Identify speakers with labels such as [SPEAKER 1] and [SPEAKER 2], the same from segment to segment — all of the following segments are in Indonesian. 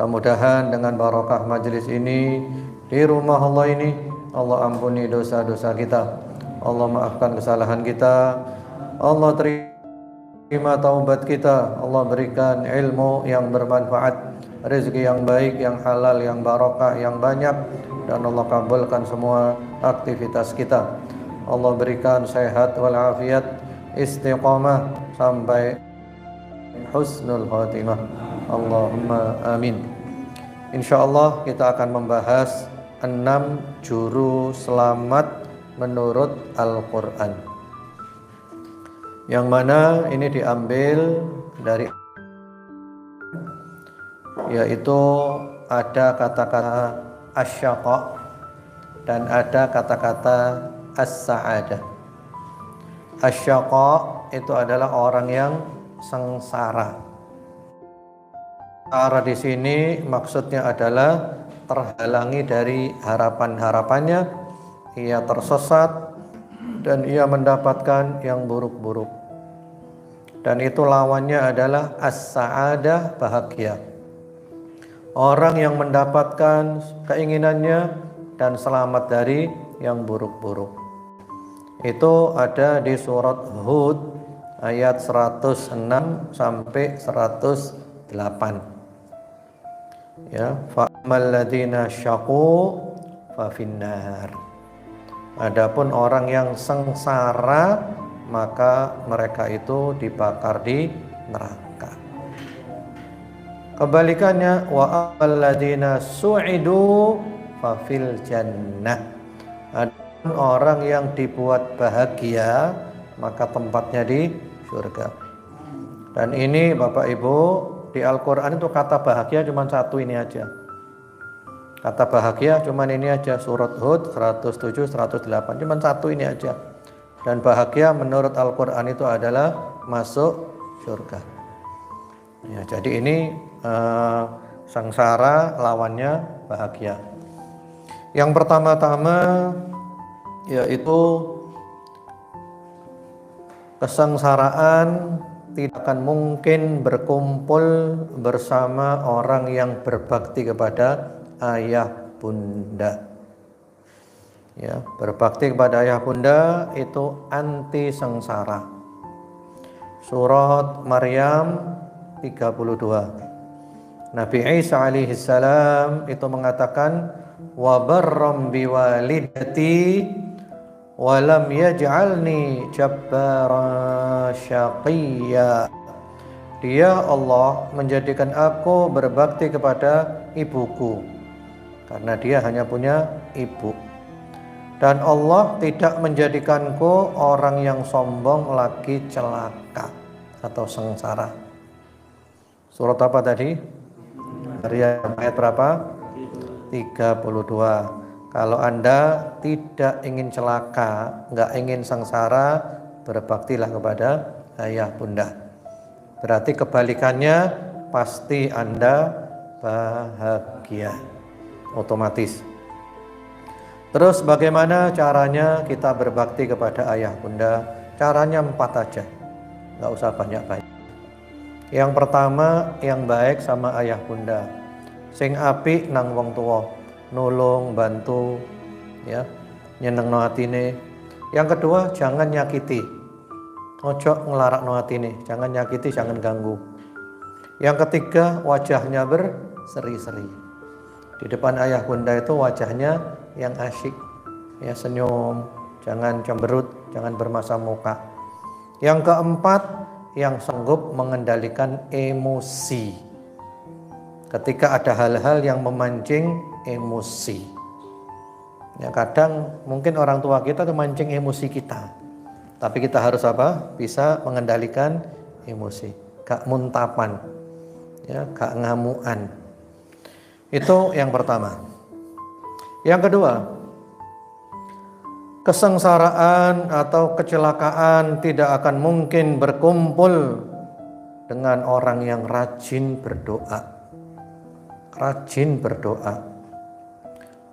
[SPEAKER 1] Mudah-mudahan dengan barokah majelis ini di rumah Allah ini, Allah ampuni dosa-dosa kita, Allah maafkan kesalahan kita, Allah terima taubat kita, Allah berikan ilmu yang bermanfaat, rezeki yang baik, yang halal, yang barokah, yang banyak, dan Allah kabulkan semua aktivitas kita. Allah berikan sehat walafiat, istiqamah sampai husnul khatimah. Allahumma amin. Insyaallah kita akan membahas 6 juru selamat menurut Al-Quran, yang mana ini diambil dari, yaitu ada kata-kata asyaqa dan ada kata-kata as-sa'adah. Asyaqa itu adalah orang yang sengsara. Sengsara di sini maksudnya adalah terhalangi dari harapan-harapannya, ia tersesat dan ia mendapatkan yang buruk-buruk. Dan itu lawannya adalah as-sa'adah, bahagia. Orang yang mendapatkan keinginannya dan selamat dari yang buruk-buruk. Itu ada di surat Hud ayat 106 sampai 108. Ya, fa'amal ladzina syaqu fa finnar. Adapun orang yang sengsara, maka mereka itu dibakar di neraka. Kebalikannya, wa alladzina su'idu fa fil jannah. Adapun orang yang dibuat bahagia, maka tempatnya di surga. Dan ini Bapak Ibu, di Al-Quran itu kata bahagia cuma satu ini aja. Kata bahagia cuma ini aja, surat Hud 107, 108, cuma satu ini aja. Dan bahagia menurut Al-Quran itu adalah masuk surga. Ya, jadi ini sengsara lawannya bahagia. Yang pertama-tama yaitu kesengsaraan tidak akan mungkin berkumpul bersama orang yang berbakti kepada ayah bunda. Ya, berbakti kepada ayah bunda itu anti sengsara. Surat Maryam 32. Nabi Isa alaihi salam itu mengatakan, wa barram biwalidati walam yaj'alni jabbara syaqiyya. Dia Allah menjadikan aku berbakti kepada ibuku karena dia hanya punya ibu. Dan Allah tidak menjadikanku orang yang sombong lagi celaka atau sengsara. Surat apa tadi? Maryam ayat berapa? 32. Kalau Anda tidak ingin celaka, nggak ingin sengsara, berbaktilah kepada ayah bunda. Berarti kebalikannya, pasti Anda bahagia otomatis. Terus bagaimana caranya kita berbakti kepada ayah bunda? Caranya 4 aja, nggak usah banyak-banyak. Yang pertama, yang baik sama ayah bunda. Sing apik nang wong tuwa, nulung, bantu, ya, nyenengno atine. Yang kedua, jangan nyakiti. Ojo ngelarakno atine, jangan nyakiti, jangan ganggu. Yang ketiga, wajahnya berseri-seri. Di depan ayah bunda itu wajahnya yang asyik, ya, senyum, jangan cemberut, jangan bermasa muka. Yang keempat, yang sanggup mengendalikan emosi. Ketika ada hal-hal yang memancing emosi, ya, kadang mungkin orang tua kita tuh mancing emosi kita, tapi kita harus apa? Bisa mengendalikan emosi, gak muntapan, ya, gak ngamuan. Itu yang pertama. Yang kedua, kesengsaraan atau kecelakaan tidak akan mungkin berkumpul dengan orang yang rajin berdoa. Rajin berdoa.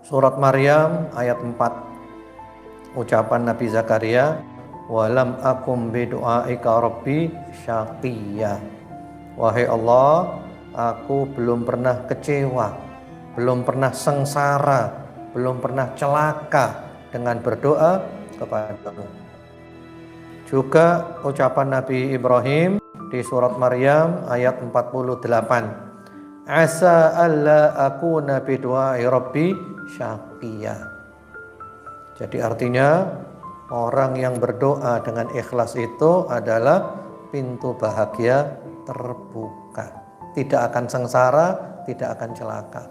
[SPEAKER 1] Surat Maryam ayat 4. Ucapan Nabi Zakaria, walam akum bidu'aika rabbi syaqiyya. Wahai Allah, aku belum pernah kecewa, belum pernah sengsara, belum pernah celaka dengan berdoa kepadamu. Juga ucapan Nabi Ibrahim di surat Maryam ayat 48. Asa alla akuna bidu'ai rabbi syaqiya. Jadi artinya orang yang berdoa dengan ikhlas itu adalah pintu bahagia terbuka. Tidak akan sengsara, tidak akan celaka.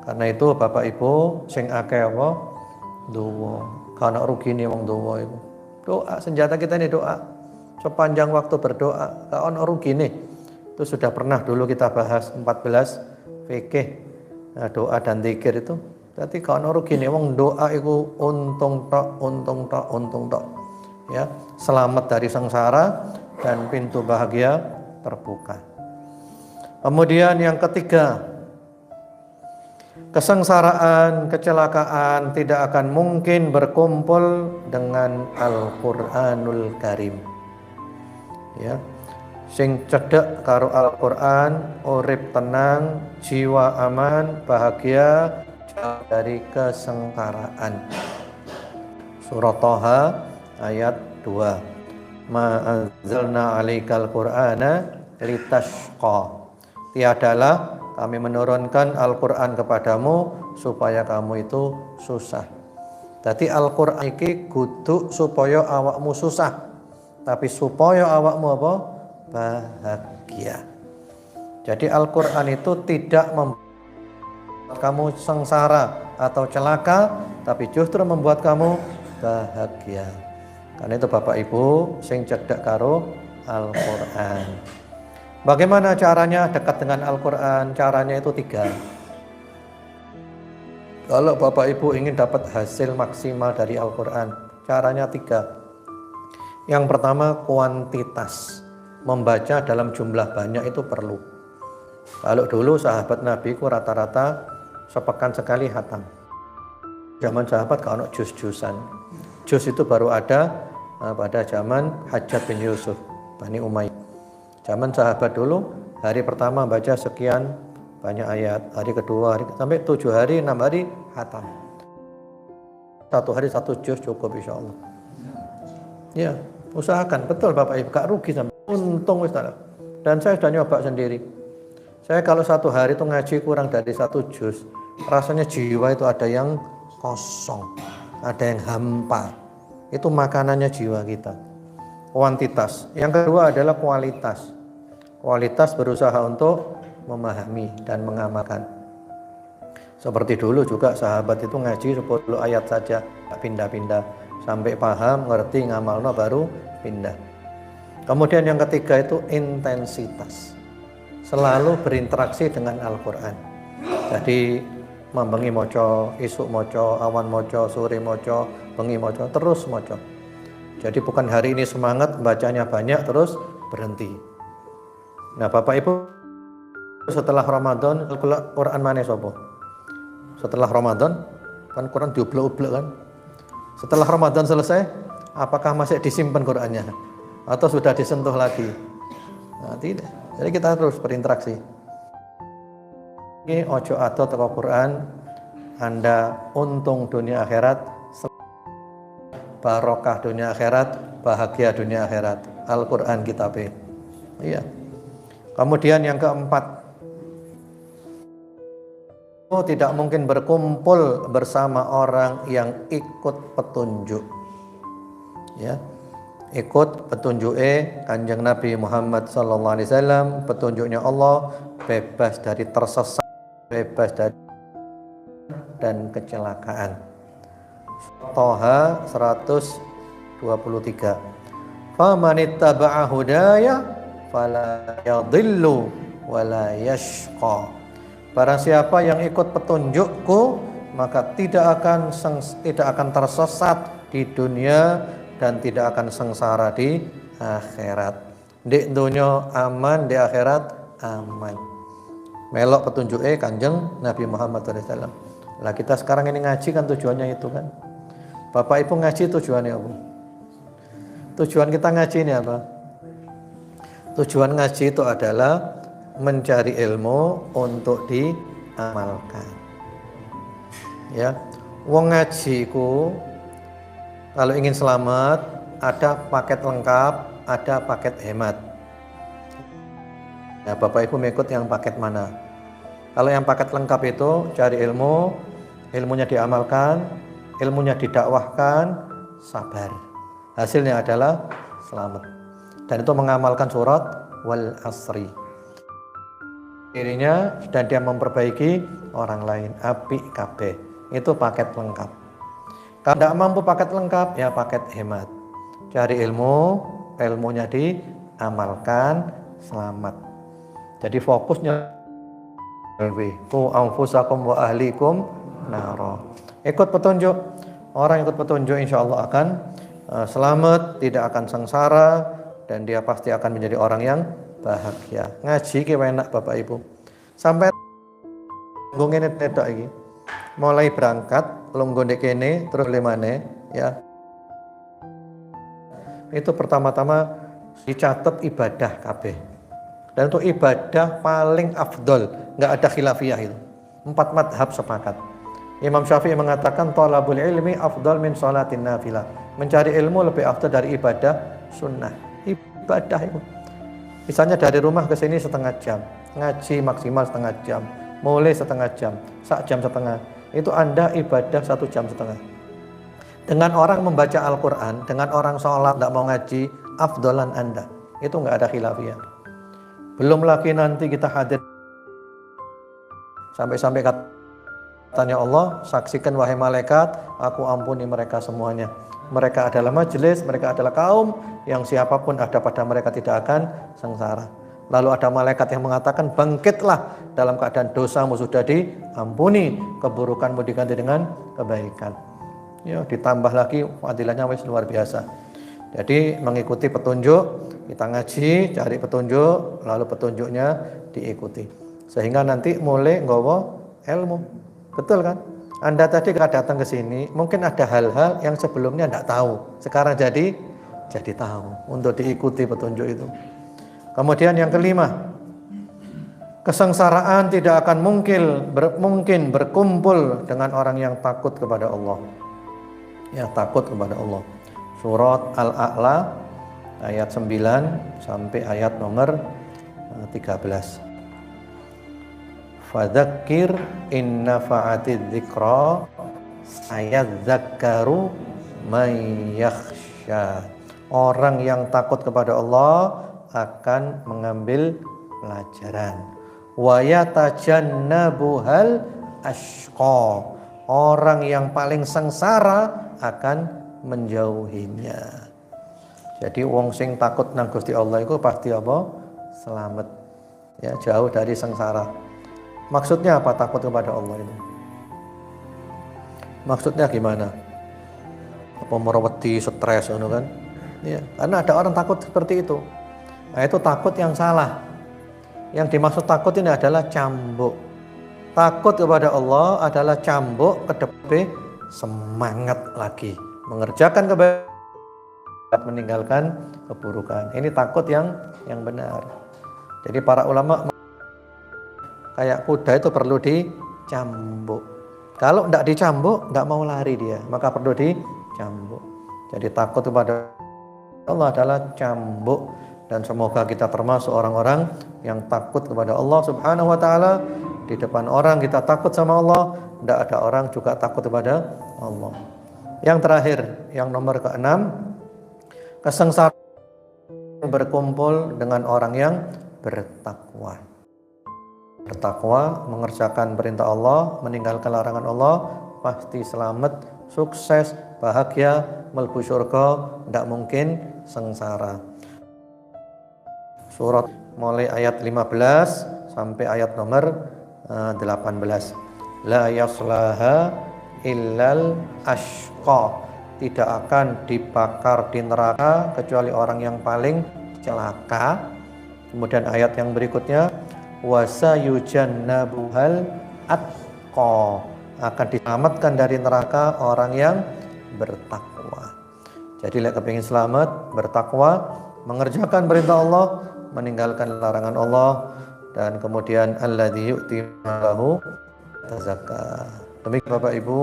[SPEAKER 1] Karena itu Bapak Ibu sing akeh apa doa. Kana rugine wong doa iku. Doa, senjata kita ini doa. Sepanjang waktu berdoa, gak ono rugine. Itu sudah pernah dulu kita bahas 14 fikih. Nah, doa dan zikir itu. Berarti gak ono rugine wong doa iku untung tok. Ya, selamat dari sengsara dan pintu bahagia terbuka. Kemudian yang ketiga, kesengsaraan, kecelakaan tidak akan mungkin berkumpul dengan Al-Qur'anul Karim. Ya. Sing cedek karo Al-Qur'an, urip tenang, jiwa aman, bahagia dari kesengsaraan. Surah Thaha ayat 2. Ma anzalna 'alaikal Qur'ana litashqa. Tiadalah kami menurunkan Al-Qur'an kepadamu supaya kamu itu susah. Jadi Al-Qur'an iki kudu supaya awakmu susah, tapi supaya awakmu apa? Bahagia. Jadi Al-Qur'an itu tidak membuat kamu sengsara atau celaka, tapi justru membuat kamu bahagia. Karena itu Bapak Ibu sing cedhak karo Al-Qur'an. Bagaimana caranya dekat dengan Al-Quran? Caranya itu 3. Kalau Bapak Ibu ingin dapat hasil maksimal dari Al-Quran, caranya 3. Yang pertama, kuantitas. Membaca dalam jumlah banyak itu perlu. Kalau dulu sahabat Nabi ku rata-rata sepekan sekali khatam. Zaman sahabat kalau juz-juzan. Juz itu baru ada pada zaman Hajjaj bin Yusuf, Bani Umayyah. Zaman sahabat dulu, hari pertama baca sekian banyak ayat, hari kedua, sampai 7 hari, 6 hari, khatam. 1 hari 1 juz cukup insya Allah. Ya, usahakan, betul Bapak Ibu, gak rugi sampai untung Ustaz. Dan saya sudah nyoba sendiri. Saya kalau 1 hari itu ngaji kurang dari 1 juz, rasanya jiwa itu ada yang kosong, ada yang hampa. Itu makanannya jiwa kita. Kuantitas. Yang kedua adalah kualitas. Kualitas berusaha untuk memahami dan mengamalkan. Seperti dulu juga sahabat itu ngaji 10 ayat saja, pindah-pindah sampai paham, ngerti, ngamalno baru pindah. Kemudian yang ketiga itu intensitas. Selalu berinteraksi dengan Al-Qur'an. Jadi membengi moco, isuk moco, awan moco, sore moco, bengi moco, terus moco. Jadi bukan hari ini semangat bacanya banyak terus berhenti. Nah Bapak Ibu, setelah Ramadan Quran mana sopo? Setelah Ramadan kan Quran diublek-ublek kan. Setelah Ramadan selesai, apakah masih disimpan Qurannya? Atau sudah disentuh lagi? Nah, tidak. Jadi kita terus berinteraksi. Ini ojo atau teko Quran, Anda untung dunia akhirat, barokah dunia akhirat, bahagia dunia akhirat. Al-Quran kitabnya. Iya. Kemudian yang keempat, tidak mungkin berkumpul bersama orang yang ikut petunjuk. Ya. Ikut petunjuk Kanjeng Nabi Muhammad sallallahu alaihi wasallam, petunjuknya Allah, bebas dari tersesat, bebas dari dan kecelakaan. Thaha 123. Famanittaba'a hudaya fala yadhillu wala yashqa. Barang siapa yang ikut petunjukku maka tidak akan tersesat di dunia dan tidak akan sengsara di akhirat. Di dunia aman, di akhirat aman. Melok petunjuknya Kanjeng Nabi Muhammad SAW. Lah kita sekarang ini ngaji kan tujuannya itu kan. Bapak Ibu ngaji tujuannya apa? Tujuan kita ngaji ini apa? Tujuan ngaji itu adalah mencari ilmu untuk diamalkan. Ya, wong ngaji ku kalau ingin selamat ada paket lengkap, ada paket hemat. Ya, Bapak Ibu mengikut yang paket mana? Kalau yang paket lengkap itu cari ilmu, ilmunya diamalkan, ilmunya didakwahkan, sabar. Hasilnya adalah selamat. Dan itu mengamalkan surat wal asri. Dirinya dan dia memperbaiki orang lain. Apik kabeh. Itu paket lengkap. Kalau tidak mampu paket lengkap, ya paket hemat. Cari ilmu, ilmunya diamalkan, selamat. Jadi fokusnya ku anfusakum wa ahlikum nara. Ikut petunjuk. Orang ikut petunjuk insya Allah akan selamat, tidak akan sengsara, dan dia pasti akan menjadi orang yang bahagia. Ngaji ki enak Bapak Ibu. Sampai ngene tok iki. Mulai berangkat lungguh ndek kene terus lemane ya. Itu pertama-tama dicatat ibadah kabeh. Dan itu ibadah paling afdol, enggak ada khilafiyah itu. 4 madhab sepakat. Imam Syafi'i mengatakan thalabul ilmi afdal min sholatin nafilah. Mencari ilmu lebih afdal dari ibadah sunnah. Ibadah itu. Misalnya dari rumah ke sini setengah jam, ngaji maksimal setengah jam, mulai setengah jam, sak jam setengah. Itu Anda ibadah 1 jam setengah. Dengan orang membaca Al-Quran, dengan orang sholat tidak mau ngaji, afdolan Anda. Itu nggak ada khilafiyah. Belum lagi nanti kita hadir sampai-sampai katanya Allah, saksikan wahai malaikat, aku ampuni mereka semuanya. Mereka adalah majelis, mereka adalah kaum yang siapapun ada pada mereka tidak akan sengsara. Lalu ada malaikat yang mengatakan, bangkitlah dalam keadaan dosamu sudah diampuni, keburukanmu diganti dengan kebaikan. Ya, ditambah lagi fadilahnya wis luar biasa. Jadi mengikuti petunjuk, kita ngaji, cari petunjuk, lalu petunjuknya diikuti. Sehingga nanti mulai nggawa ilmu. Betul kan? Anda tadi kalau datang ke sini, mungkin ada hal-hal yang sebelumnya tidak tahu. Sekarang jadi tahu untuk diikuti petunjuk itu. Kemudian yang kelima, kesengsaraan tidak akan mungkin berkumpul dengan orang yang takut kepada Allah. Ya, takut kepada Allah. Surat Al-A'la ayat 9 sampai ayat nomor 13. Fadzakir in nafa'atidz dzikra sayadzakkaru may yakhsha. Orang yang takut kepada Allah akan mengambil pelajaran. Wa yatajannabuhal ashqa. Orang yang paling sengsara akan menjauhinya. Jadi wong sing takut nang Gusti Allah itu pasti apa? Selamat. Ya, jauh dari sengsara. Maksudnya apa takut kepada Allah ini? Maksudnya gimana? Apa merawati stres gitu kan? Ya, karena ada orang takut seperti itu. Nah, itu takut yang salah. Yang dimaksud takut ini adalah cambuk. Takut kepada Allah adalah cambuk ke depan semangat lagi. Mengerjakan kebaikan, meninggalkan keburukan. Ini takut yang benar. Jadi para ulama kayak kuda itu perlu dicambuk. Kalau tidak dicambuk, tidak mau lari dia, maka perlu dicambuk. Jadi takut kepada Allah adalah cambuk. Dan semoga kita termasuk orang-orang yang takut kepada Allah Subhanahu wa ta'ala. Di depan orang kita takut sama Allah, tidak ada orang juga takut kepada Allah. Yang terakhir, yang nomor ke-6, kesengsaraan berkumpul dengan orang yang bertakwa. Bertakwa, mengerjakan perintah Allah, meninggalkan larangan Allah, pasti selamat, sukses, bahagia, mlebu surga, tidak mungkin sengsara. Surat mulai ayat 15 sampai ayat nomor 18. La yaslaha illal ashqa. Tidak akan dibakar di neraka kecuali orang yang paling celaka. Kemudian ayat yang berikutnya, wasayujannabuhal atqa. Akan diselamatkan dari neraka orang yang bertakwa. Jadi lek kepingin selamat, bertakwa, mengerjakan perintah Allah, meninggalkan larangan Allah, dan kemudian alladzi yu'ti malahu tazakka. Demikian Bapak Ibu,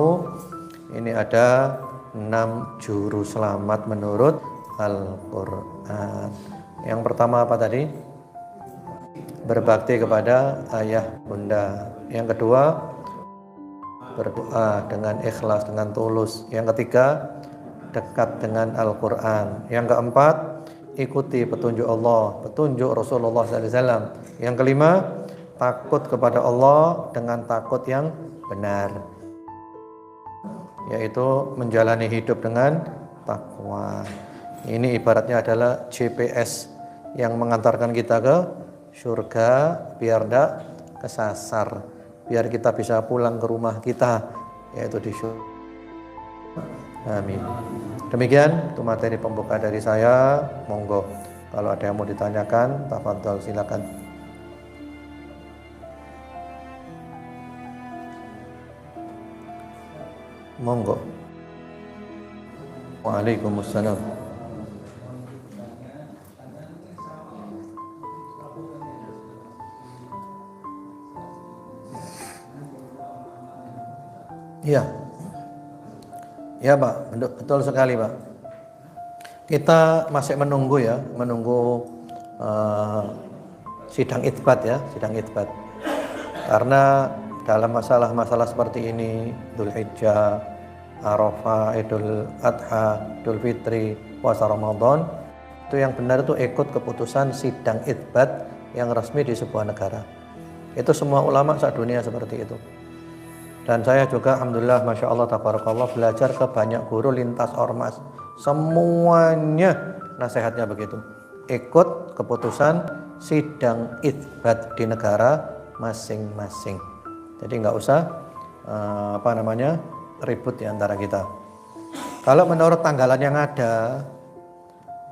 [SPEAKER 1] ini ada 6 juru selamat menurut Al-Qur'an. Yang pertama apa tadi? Berbakti kepada ayah bunda. Yang kedua, berdoa dengan ikhlas, dengan tulus. Yang ketiga, dekat dengan Al-Quran. Yang keempat, ikuti petunjuk Allah, petunjuk Rasulullah SAW. Yang kelima, takut kepada Allah dengan takut yang benar, yaitu menjalani hidup dengan takwa. Ini ibaratnya adalah GPS yang mengantarkan kita ke surga, biar tidak kesasar, biar kita bisa pulang ke rumah kita, yaitu di surga. Amin. Demikian itu materi pembuka dari saya. Monggo kalau ada yang mau ditanyakan, tafadhol silakan. Monggo. Waalaikumsalam. Iya. Ya Pak, betul sekali Pak. Kita masih menunggu ya, sidang itsbat ya, sidang itsbat. Karena dalam masalah-masalah seperti ini, Dzulhijjah, Arafah, Idul Adha, Idul Fitri, puasa Ramadan, itu yang benar itu ikut keputusan sidang itsbat yang resmi di sebuah negara. Itu semua ulama se-dunia seperti itu. Dan saya juga alhamdulillah masya Allah tabarakallah belajar ke banyak guru lintas ormas, semuanya nasihatnya begitu, ikut keputusan sidang itsbat di negara masing-masing. Jadi nggak usah ribut di antara kita. Kalau menurut tanggalan yang ada,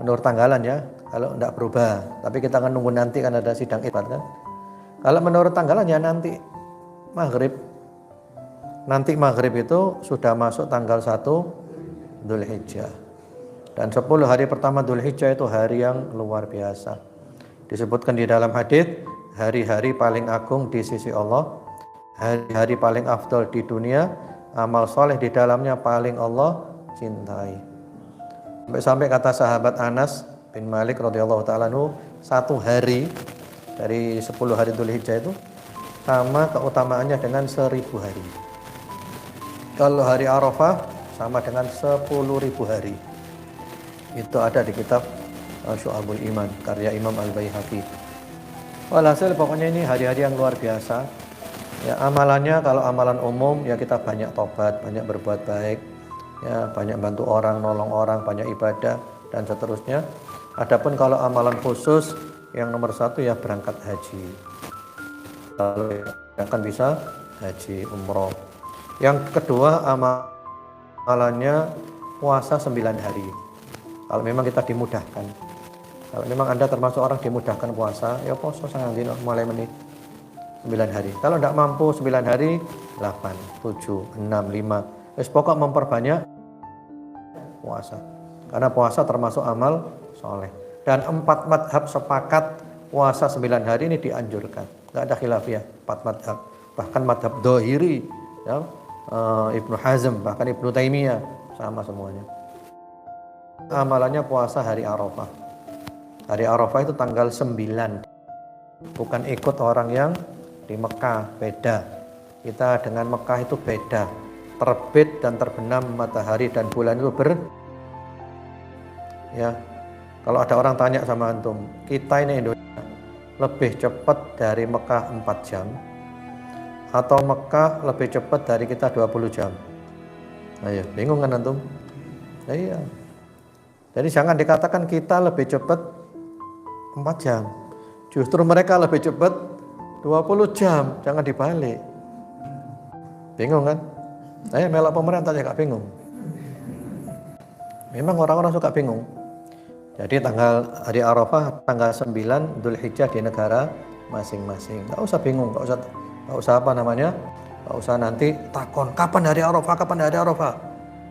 [SPEAKER 1] menurut tanggalan ya, kalau tidak berubah, tapi kita akan nunggu nanti kan ada sidang itsbat kan. Kalau menurut tanggalan ya nanti maghrib itu sudah masuk tanggal 1 Dzulhijjah. Dan 10 hari pertama Dzulhijjah itu hari yang luar biasa. Disebutkan di dalam hadis, hari-hari paling agung di sisi Allah, hari-hari paling afdal di dunia, amal soleh di dalamnya paling Allah cintai. Sampai kata sahabat Anas bin Malik radhiyallahu ta'ala anhu, 1 hari dari 10 hari Dzulhijjah itu sama keutamaannya dengan 1000 hari. Kalau hari Arafah sama dengan 10.000 hari. Itu ada di kitab Syu'abul Iman karya Imam Al-Baihaqi. Walhasil pokoknya ini hari-hari yang luar biasa. Ya, amalannya kalau amalan umum ya kita banyak tobat, banyak berbuat baik, ya banyak bantu orang, nolong orang, banyak ibadah dan seterusnya. Adapun kalau amalan khusus yang nomor 1 ya berangkat haji. Lalu akan bisa haji umroh. Yang kedua amalannya puasa 9 hari. Kalau memang kita dimudahkan. Kalau memang Anda termasuk orang dimudahkan puasa, ya puasa sangat dino mulai menit 9 hari. Kalau tidak mampu 9 hari, 8, 7, 6, 5. Wis pokok memperbanyak puasa. Karena puasa termasuk amal soleh. Dan 4 madhab sepakat puasa 9 hari ini dianjurkan. Tidak ada khilafiyah, 4 madhab. Bahkan madhab Dhahiri, ya, Ibnu Hazm, bahkan Ibnu Taimiyah, sama semuanya. Amalannya puasa hari Arafah. Hari Arafah itu tanggal 9. Bukan ikut orang yang di Mekah, beda. Kita dengan Mekah itu beda. Terbit dan terbenam matahari dan bulan itu ya. Kalau ada orang tanya sama antum, kita ini Indonesia lebih cepat dari Mekah 4 jam atau Mekah lebih cepat dari kita 20 jam. Ayo, bingung kan antum? Iya. Jadi jangan dikatakan kita lebih cepat 4 jam. Justru mereka lebih cepat 20 jam. Jangan dibalik. Bingung kan? Saya melak pemerintah aja gak bingung. Memang orang-orang suka bingung. Jadi hari Arafah tanggal 9 Dzulhijjah di negara masing-masing. Gak usah bingung, gak usah gak usah nanti takon kapan hari Arafah, kapan hari Arafah.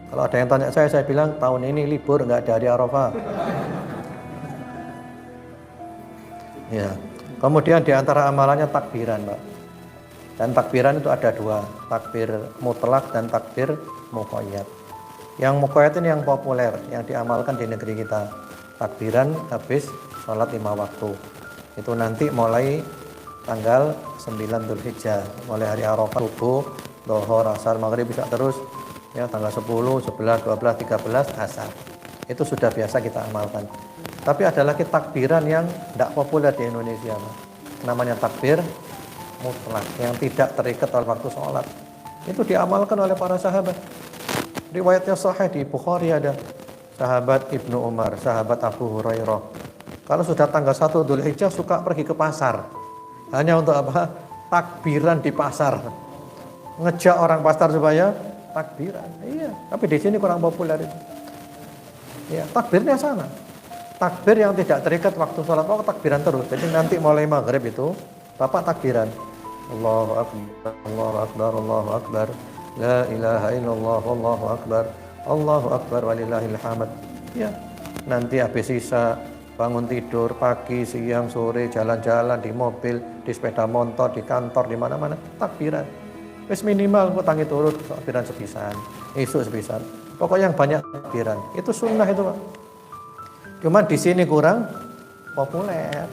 [SPEAKER 1] Kalau ada yang tanya saya bilang tahun ini libur, nggak ada hari Arafah. Ya, Kemudian di antara amalannya takbiran, Pak. Dan takbiran itu ada dua, takbir mutlak dan takbir muqayyad. Yang muqayyad ini yang populer, yang diamalkan di negeri kita. Takbiran habis sholat 5 waktu. Itu nanti mulai tanggal 9 Dzulhijjah, mulai hari Arafah, subuh, dhuhur, asar, maghrib, bisa terus ya, tanggal 10, 11, 12, 13 asar. Itu sudah biasa kita amalkan. Tapi ada lagi takbiran yang tidak populer di Indonesia, Pak. Namanya takbir mutlak, yang tidak terikat oleh waktu sholat. Itu diamalkan oleh para sahabat. Riwayatnya sahih di Bukhari ada. Sahabat Ibnu Umar, sahabat Abu Hurairah. Kalau sudah tanggal 1 Dzulhijjah suka pergi ke pasar. Hanya untuk apa? Takbiran di pasar. Ngejak orang pasar supaya takbiran. Iya, tapi di sini kurang populer itu. Ya, takbirnya sana. Takbir yang tidak terikat waktu sholat, takbiran terus. Jadi nanti mulai maghrib itu Bapak takbiran. Allahu Akbar, Allahu Akbar, Allahu Akbar. La ilaha illallah, Allahu Akbar. Allahu Akbar walillahil hamd. Ya. Nanti habis sisa bangun tidur pagi, siang, sore, jalan-jalan di mobil, di sepeda motor, di kantor, di mana-mana takbiran. Wis minimal kok tangi turut takbiran sepisan, esuk sepisan. Pokoknya yang banyak takbiran. Itu sunnah itu, Pak. Cuman di sini kurang populer,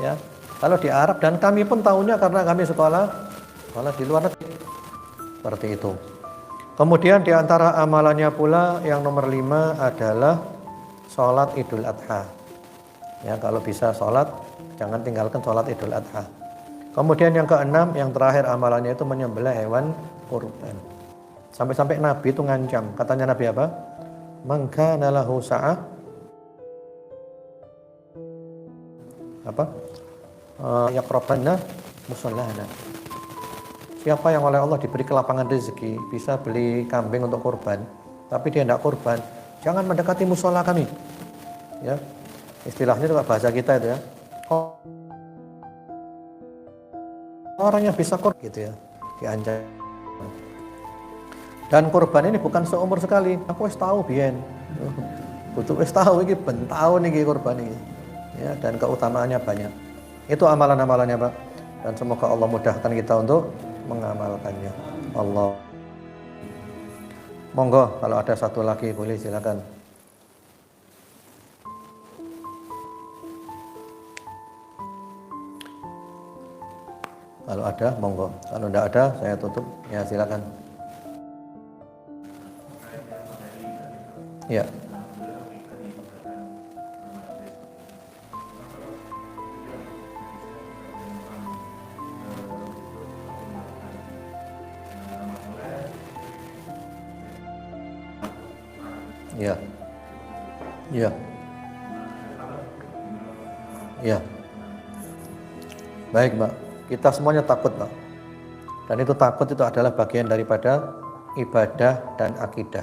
[SPEAKER 1] ya. Kalau di Arab, dan kami pun tahunya karena kami sekolah di luar negeri. Seperti itu. Kemudian di antara amalannya pula yang nomor 5 adalah sholat Idul Adha. Ya, kalau bisa sholat, jangan tinggalkan sholat Idul Adha. Kemudian yang keenam, yang terakhir amalannya itu menyembelih hewan kurban. Sampai-sampai Nabi itu ngancam. Katanya Nabi apa? Man kana lahu sa'ah yaqrabanna musallana. Siapa yang oleh Allah diberi kelapangan rezeki, bisa beli kambing untuk kurban, tapi dia tidak kurban, jangan mendekati musola kami. Ya. Istilahnya itu bahasa kita itu ya. Orang yang bisa kurban gitu ya, diancam. Dan kurban ini bukan seumur sekali. Aku wis tahu biyen. Butuh wis tahu iki ben tahun iki kurban iki. Ya, dan keutamaannya banyak. Itu amalan-amalannya, Pak. Dan semoga Allah mudahkan kita untuk mengamalkannya. Allah. Monggo kalau ada satu lagi boleh silakan. Kalau ada monggo. Kalau tidak ada saya tutup. Ya silakan. Ya. Ya. Ya. Ya. Baik, Mbak. Kita semuanya takut, Mbak. Dan itu takut itu adalah bagian daripada ibadah dan akidah.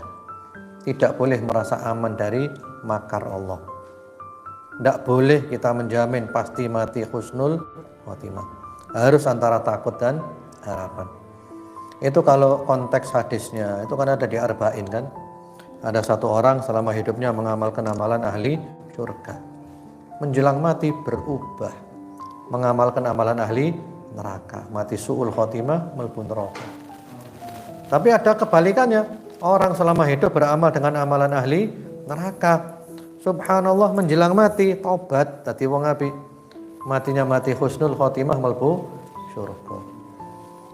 [SPEAKER 1] Tidak boleh merasa aman dari makar Allah. Tidak boleh kita menjamin pasti mati husnul khotimah. Harus antara takut dan harapan. Itu kalau konteks hadisnya, itu kan ada di Arba'in kan. Ada satu orang selama hidupnya mengamalkan amalan ahli surga. Menjelang mati berubah. Mengamalkan amalan ahli neraka. Mati su'ul khotimah mlebu neraka. Tapi ada kebalikannya. Orang selama hidup beramal dengan amalan ahli neraka. Subhanallah menjelang mati taubat dadi wong apik. Matinya mati husnul khotimah mlebu surga.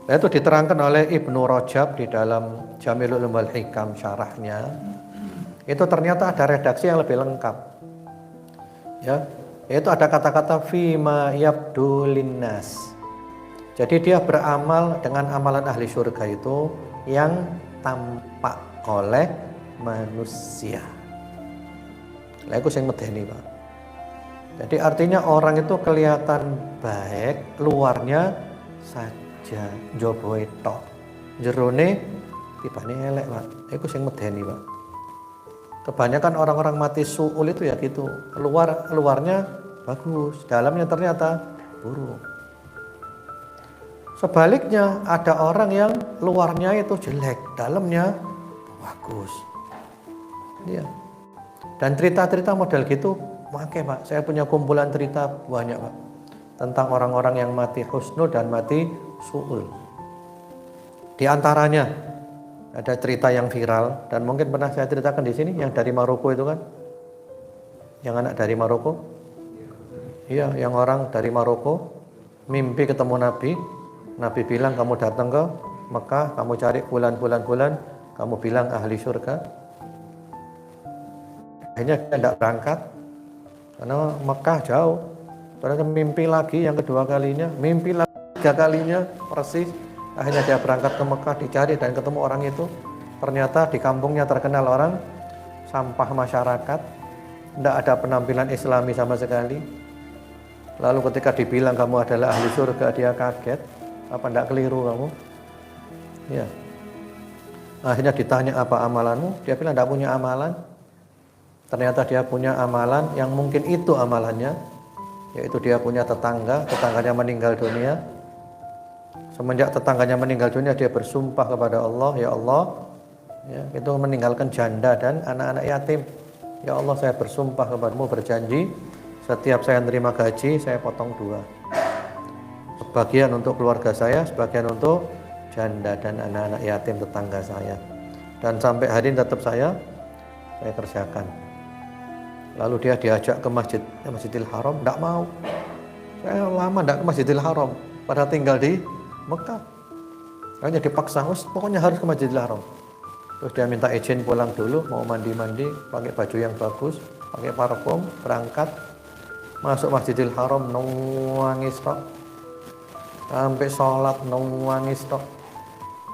[SPEAKER 1] Nah, itu diterangkan oleh Ibnu Rajab di dalam Jamilul Ulum wal Hikam syarahnya. Itu ternyata ada redaksi yang lebih lengkap. Ya, yaitu ada kata-kata fima yabdu linnas. Jadi dia beramal dengan amalan ahli surga itu yang tampak oleh manusia. Lah iku sing medeni, Pak. Jadi artinya orang itu kelihatan baik luarnya saja, njoboe tok. Jerone tibane elek, Pak. Iku sing medeni, Pak. Kebanyakan orang-orang mati suul itu ya gitu. Luarnya bagus, dalamnya ternyata buruk. Sebaliknya ada orang yang luarnya itu jelek, dalamnya bagus. Iya. Dan cerita-cerita model gitu, makanya Pak, saya punya kumpulan cerita banyak, Pak. tentang orang-orang yang mati husnul dan mati su'ul. Di antaranya ada cerita yang viral dan mungkin pernah saya ceritakan di sini, yang dari Maroko itu kan, yang anak dari Maroko, iya, yang orang dari Maroko mimpi ketemu Nabi. Nabi bilang, kamu datang ke Mekah, kamu cari bulan, kamu bilang ahli surga. Akhirnya dia tidak berangkat karena Mekah jauh. Ternyata mimpi lagi yang kedua kalinya, mimpi lagi 3 kalinya persis. Akhirnya dia berangkat ke Mekah, dicari dan ketemu orang itu. Ternyata di kampungnya terkenal orang sampah masyarakat, tidak ada penampilan Islami sama sekali. Lalu ketika dibilang kamu adalah ahli surga, dia kaget. Apa tidak keliru kamu? Ya. Akhirnya ditanya apa amalanmu? Dia bilang tidak punya amalan. Ternyata dia punya amalan yang mungkin itu amalannya, yaitu dia punya tetangganya meninggal dunia. Semenjak tetangganya meninggal dunia, dia bersumpah kepada Allah, ya Allah, ya, itu meninggalkan janda dan anak-anak yatim. Ya Allah, saya bersumpah kepadamu, berjanji, setiap saya menerima gaji, saya potong 2. Sebagian untuk keluarga saya, sebagian untuk janda dan anak-anak yatim tetangga saya. Dan sampai hari ini tetap saya kerjakan. Lalu dia diajak ke Masjidil Haram, tidak mau. Saya lama tidak ke Masjidil Haram, pada tinggal di Mekah. Hanya dipaksa, pokoknya harus ke Masjidil Haram. Terus dia minta izin pulang dulu, mau mandi-mandi, pakai baju yang bagus, pakai parfum, berangkat. Masuk Masjidil Haram, nangis tok. Sampai sholat, nangis tok.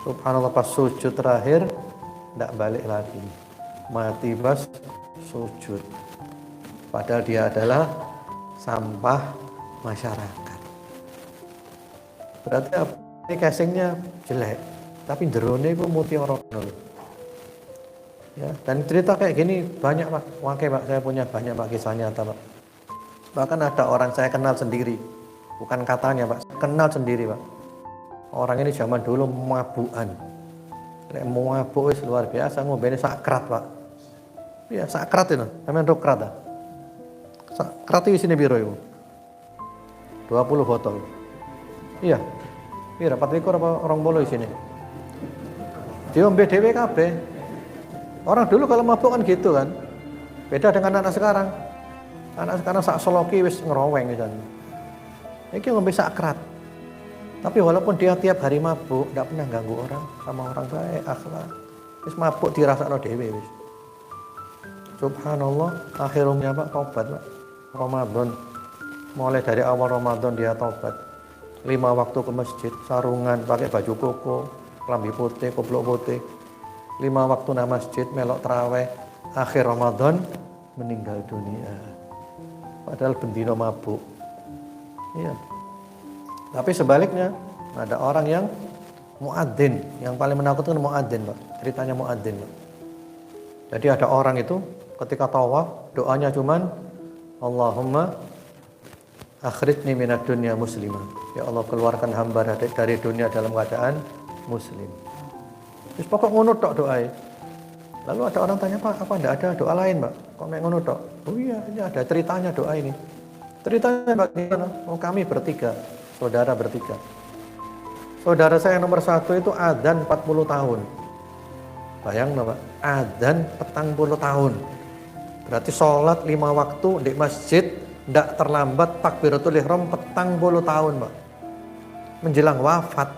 [SPEAKER 1] Subhanallah, pas sujud terakhir, tidak balik lagi. Mati pas sujud. Padahal dia adalah sampah masyarakat. Berarti ini casingnya jelek, tapi jerone itu mutiara. Ya, dan cerita kayak gini banyak Pak. Wakai Pak, saya punya banyak Pak kisah nyata Pak. Bahkan ada orang saya kenal sendiri, bukan katanya Pak, saya kenal sendiri Pak. Orang ini zaman dulu mabukan. Lek mabuk wis luar biasa, ngombene sakrat Pak. Iya, sakrat itu, namanya rokrat. Sakrat itu sini biro itu. 20 botol. Iya. Pira 24 apa 20 di sini. Diombe dhewe kabeh. Orang dulu kalau mabuk kan gitu kan. Beda dengan anak sekarang. Anak sekarang sak soloki wis ngeroweng gitu. Iki ngombe sakrat. Tapi walaupun dia tiap hari mabuk, tidak pernah ganggu orang, sama orang baik, akhlak. Wis mabuk dirasakno dhewe wis. Subhanallah, akhirnya Pak tobat Pak. Ramadan. Mulai dari awal Ramadan dia tobat. 5 waktu ke masjid, sarungan, pakai baju koko, kelambi putih, koblok putih. 5 waktu na masjid, melok terawih. Akhir Ramadan meninggal dunia. Padahal bendino mabuk. Iya. Tapi sebaliknya, ada orang yang muadzin, yang paling menakutkan muadzin, Pak. Ceritanya muadzin, Pak. Jadi ada orang itu ketika tawaf, doanya cuman Allahumma akhrijni minad dunya muslimah. Ya Allah, keluarkan hamba dari dunia dalam keadaan muslim. Terus pokok ngono tok doae. Lalu ada orang tanya, Pak, apa enggak ada doa lain, Pak? Kok mek ngono tok? Oh iya, ini ada ceritanya doa ini. Ceritanya bagaimana? Oh, kami bertiga, saudara bertiga. Saudara saya nomor 1 itu adzan 40 tahun. Bayangin Pak, adzan 40 tahun. Berarti sholat 5 waktu di masjid, tidak terlambat, takbiratul ihram 40 tahun Pak. Menjelang wafat,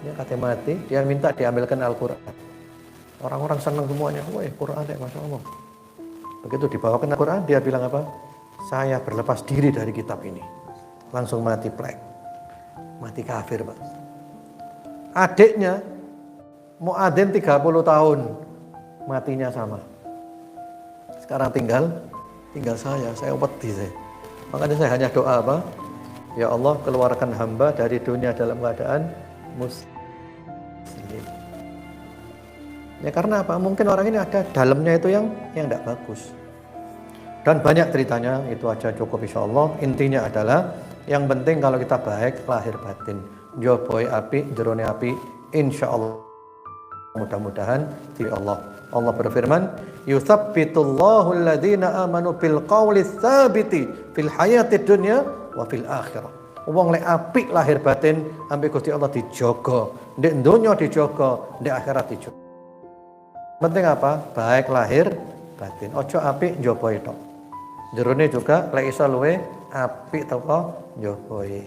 [SPEAKER 1] ya katanya mati, dia minta diambilkan Al-Quran. Orang-orang senang semuanya, wah Quran ya Masya Allah. Begitu dibawakan Al-Quran, dia bilang apa? Saya berlepas diri dari kitab ini. Langsung mati plek. Mati kafir Pak. Adiknya, muadzin 30 tahun, matinya sama. Sekarang tinggal saya wedi saya. Makanya saya hanya doa apa? Ya Allah, keluarkan hamba dari dunia dalam keadaan muslim. Ya karena apa? Mungkin orang ini ada dalamnya itu yang tidak bagus. Dan banyak ceritanya, itu aja cukup insyaallah. Intinya adalah yang penting kalau kita baik lahir batin. Joboi api, jerone api, insyaallah. Mudah-mudahan di Allah berfirman, "Yutsabbitullahu alladziina aamanu bil qawli tsabiti fil hayatid dunya wa fil akhirah." Wong lek apik lahir batin ambek Gusti Allah dijogo, ndek donya dijogo, ndek akhirat dijogo. Penting apa? Baik lahir batin. Ojo apik njoboi tok. Jerone juga lek iso luwe apik teko njoboi.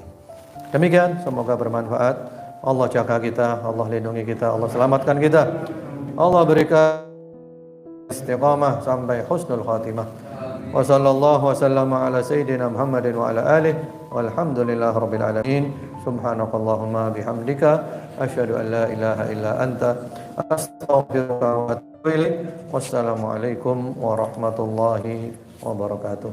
[SPEAKER 1] Demikian, semoga bermanfaat. Allah jaga kita, Allah lindungi kita, Allah selamatkan kita. Allah berikan istiqamah sampai husnul khatimah. Wa sallallahu wa sallama ala sayyidina Muhammadin wa ala alihi walhamdulillahi rabbil alamin. Subhanakallahumma bihamdika asyhadu an la ilaha illa anta astaghfiruka wa atubu ilaik. Wassalamu alaikum warahmatullahi wabarakatuh.